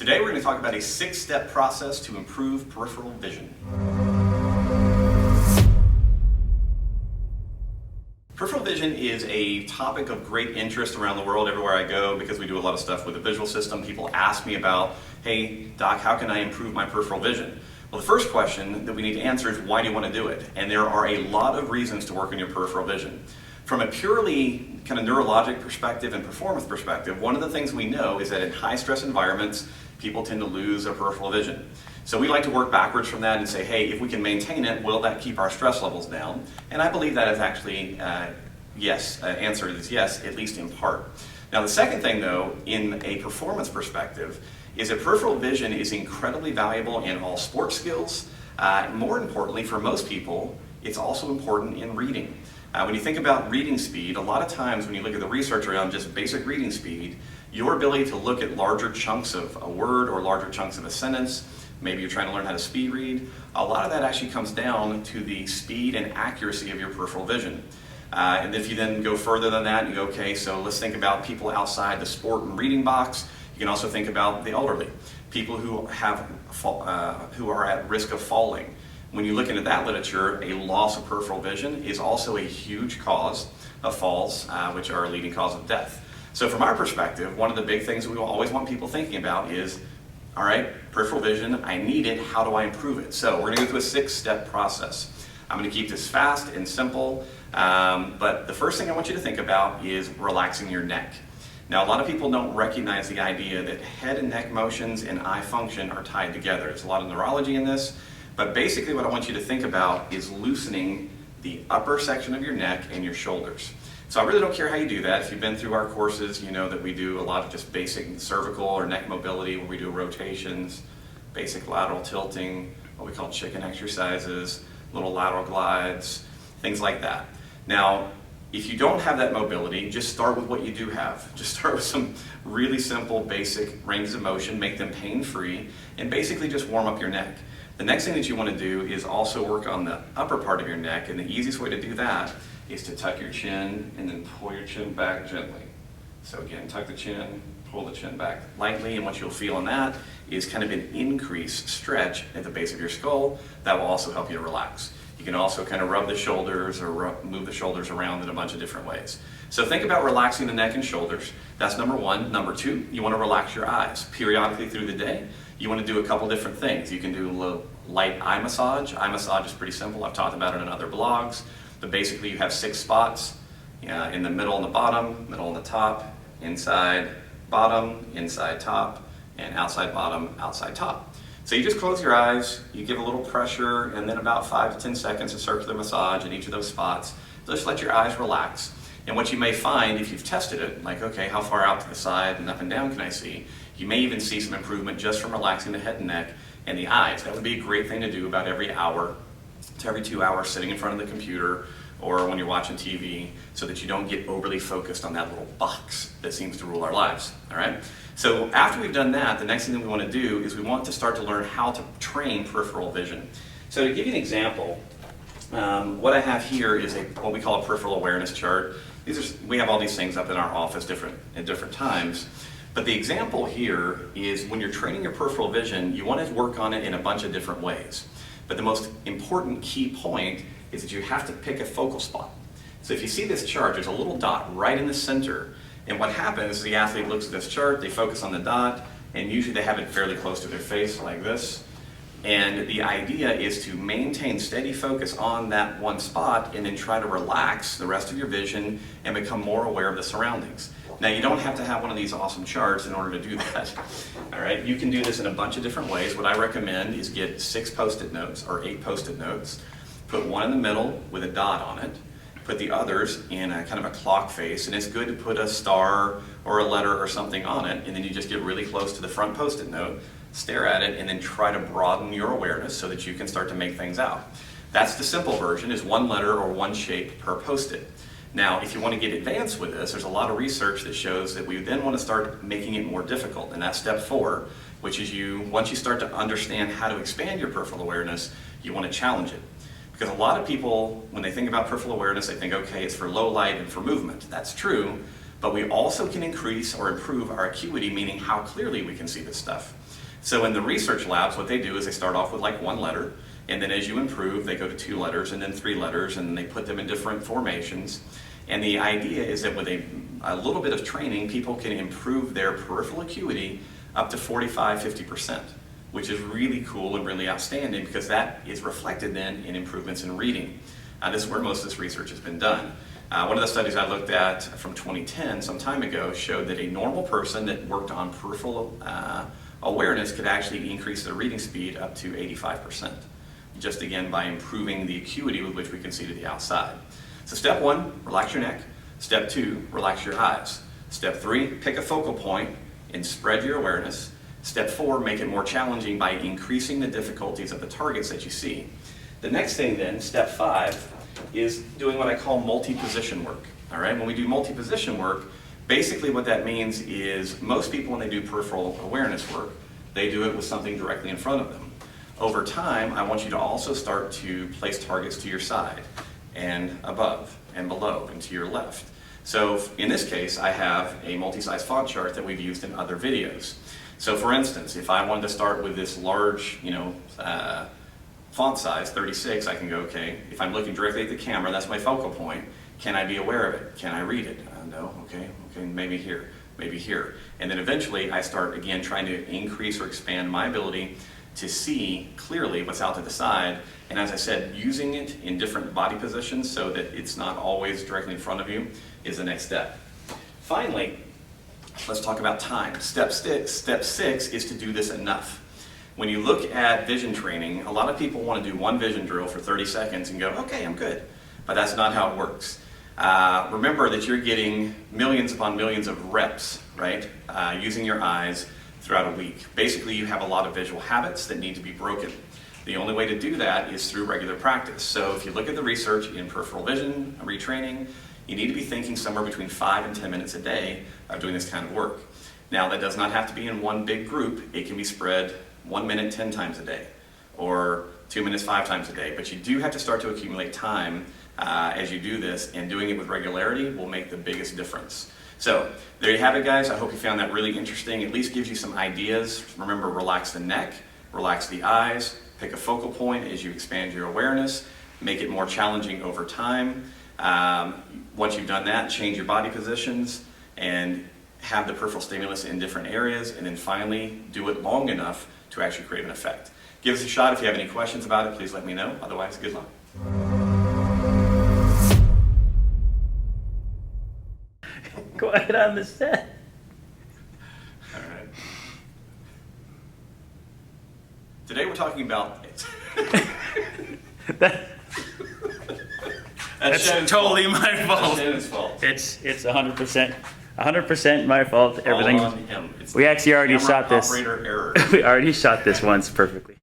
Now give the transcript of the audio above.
Today we're going to talk about a 6-step process to improve peripheral vision. Peripheral vision is a topic of great interest around the world everywhere I go because we do a lot of stuff with the visual system. People ask me about, hey, Doc, how can I improve my peripheral vision? Well, the first question that we need to answer is why do you want to do it? And there are a lot of reasons to work on your peripheral vision. From a purely kind of neurologic perspective and performance perspective, one of the things we know is that in high stress environments, people tend to lose their peripheral vision. So we like to work backwards from that and say, hey, if we can maintain it, will that keep our stress levels down? And I believe that is actually yes. Answer is yes, at least in part. Now the second thing though, in a performance perspective, is that peripheral vision is incredibly valuable in all sports skills. More importantly, for most people, it's also important in reading. When you think about reading speed, a lot of times when you look at the research around just basic reading speed, your ability to look at larger chunks of a word or larger chunks of a sentence, maybe you're trying to learn how to speed read, a lot of that actually comes down to the speed and accuracy of your peripheral vision. And if you then go further than that, you go, okay, so let's think about people outside the sport and reading box. You can also think about the elderly, people who are at risk of falling. When you look into that literature, a loss of peripheral vision is also a huge cause of falls, which are a leading cause of death. So from our perspective, one of the big things we will always want people thinking about is, all right, peripheral vision, I need it, how do I improve it? So we're gonna go through a 6-step process. I'm gonna keep this fast and simple, but the first thing I want you to think about is relaxing your neck. Now, a lot of people don't recognize the idea that head and neck motions and eye function are tied together. There's a lot of neurology in this, but basically what I want you to think about is loosening the upper section of your neck and your shoulders. So I really don't care how you do that. If you've been through our courses, you know that we do a lot of just basic cervical or neck mobility where we do rotations, basic lateral tilting, what we call chicken exercises, little lateral glides, things like that. Now, if you don't have that mobility, just start with what you do have. Just start with some really simple, basic ranges of motion, make them pain-free, and basically just warm up your neck. The next thing that you want to do is also work on the upper part of your neck, and the easiest way to do that is to tuck your chin and then pull your chin back gently. So again, tuck the chin, pull the chin back lightly, and what you'll feel in that is kind of an increased stretch at the base of your skull. That will also help you to relax. You can also kind of rub the shoulders or move the shoulders around in a bunch of different ways. So think about relaxing the neck and shoulders. That's number one. Number two, you want to relax your eyes. Periodically through the day, you want to do a couple different things. You can do a little light eye massage. Eye massage is pretty simple. I've talked about it in other blogs. But basically you have 6 spots in the middle and the bottom, middle and the top, inside bottom, inside top, and outside bottom, outside top. So you just close your eyes, you give a little pressure, and then about 5 to 10 seconds of circular massage in each of those spots. Just let your eyes relax. And what you may find if you've tested it, like, okay, how far out to the side and up and down can I see? You may even see some improvement just from relaxing the head and neck and the eyes. That would be a great thing to do about every hour to every 2 hours sitting in front of the computer or when you're watching TV so that you don't get overly focused on that little box that seems to rule our lives, all right? So after we've done that, the next thing that we want to do is we want to start to learn how to train peripheral vision. So to give you an example, what I have here is what we call a peripheral awareness chart. We have all these things up in our office at different times. But the example here is when you're training your peripheral vision, you want to work on it in a bunch of different ways. But the most important key point is that you have to pick a focal spot. So if you see this chart, there's a little dot right in the center. And what happens is the athlete looks at this chart, they focus on the dot, and usually they have it fairly close to their face like this. And the idea is to maintain steady focus on that one spot and then try to relax the rest of your vision and become more aware of the surroundings. Now, you don't have to have one of these awesome charts in order to do that. All right, you can do this in a bunch of different ways. What I recommend is get 6 post-it notes or 8 post-it notes, put one in the middle with a dot on it, put the others in a kind of a clock face, and it's good to put a star or a letter or something on it, and then you just get really close to the front post-it note, stare at it, and then try to broaden your awareness so that you can start to make things out. That's the simple version, is 1 letter or 1 shape per post-it. Now, if you want to get advanced with this, there's a lot of research that shows that we then want to start making it more difficult, and that's step 4, which is once you start to understand how to expand your peripheral awareness, you want to challenge it. Because a lot of people, when they think about peripheral awareness, they think, okay, it's for low light and for movement. That's true, but we also can increase or improve our acuity, meaning how clearly we can see this stuff. So in the research labs, what they do is they start off with like 1 letter, and then as you improve, they go to 2 letters and then 3 letters, and they put them in different formations. And the idea is that with a little bit of training, people can improve their peripheral acuity up to 45–50%, which is really cool and really outstanding because that is reflected then in improvements in reading. This is where most of this research has been done. One of the studies I looked at from 2010, some time ago, showed that a normal person that worked on peripheral awareness could actually increase their reading speed up to 85%, just again by improving the acuity with which we can see to the outside. So step 1, relax your neck. Step 2, relax your eyes. Step 3, pick a focal point and spread your awareness. Step 4, make it more challenging by increasing the difficulties of the targets that you see. The next thing then, step 5, is doing what I call multi-position work. All right, when we do multi-position work, basically what that means is most people when they do peripheral awareness work, they do it with something directly in front of them. Over time, I want you to also start to place targets to your side and above and below and to your left. So in this case, I have a multi-size font chart that we've used in other videos. So for instance, if I wanted to start with this large, font size, 36, I can go, okay, if I'm looking directly at the camera, that's my focal point. Can I be aware of it? Can I read it? No, okay, maybe here, maybe here. And then eventually I start again trying to increase or expand my ability to see clearly what's out to the side. And as I said, using it in different body positions so that it's not always directly in front of you is the next step. Finally, let's talk about time. Step 6 is to do this enough. When you look at vision training, a lot of people want to do one vision drill for 30 seconds and go, okay, I'm good. But that's not how it works. Remember that you're getting millions upon millions of reps, right? Using your eyes throughout a week. Basically, you have a lot of visual habits that need to be broken. The only way to do that is through regular practice. So if you look at the research in peripheral vision retraining, you need to be thinking somewhere between 5 and 10 minutes a day of doing this kind of work. Now, that does not have to be in one big group. It can be spread 1 minute 10 times a day, or 2 minutes 5 times a day. But you do have to start to accumulate time as you do this, and doing it with regularity will make the biggest difference. So there you have it, guys. I hope you found that really interesting. At least gives you some ideas. Remember, relax the neck, relax the eyes, pick a focal point as you expand your awareness, make it more challenging over time. Once you've done that, change your body positions and have the peripheral stimulus in different areas, and then finally do it long enough to actually create an effect. Give us a shot. If you have any questions about it, please let me know. Otherwise, good luck. Go ahead on the set. All right. Today we're talking about That's totally my fault. That's Shannon's fault. It's 100% my fault. Everything. All on him. It's We actually already camera shot this. operator error. We already shot this once perfectly.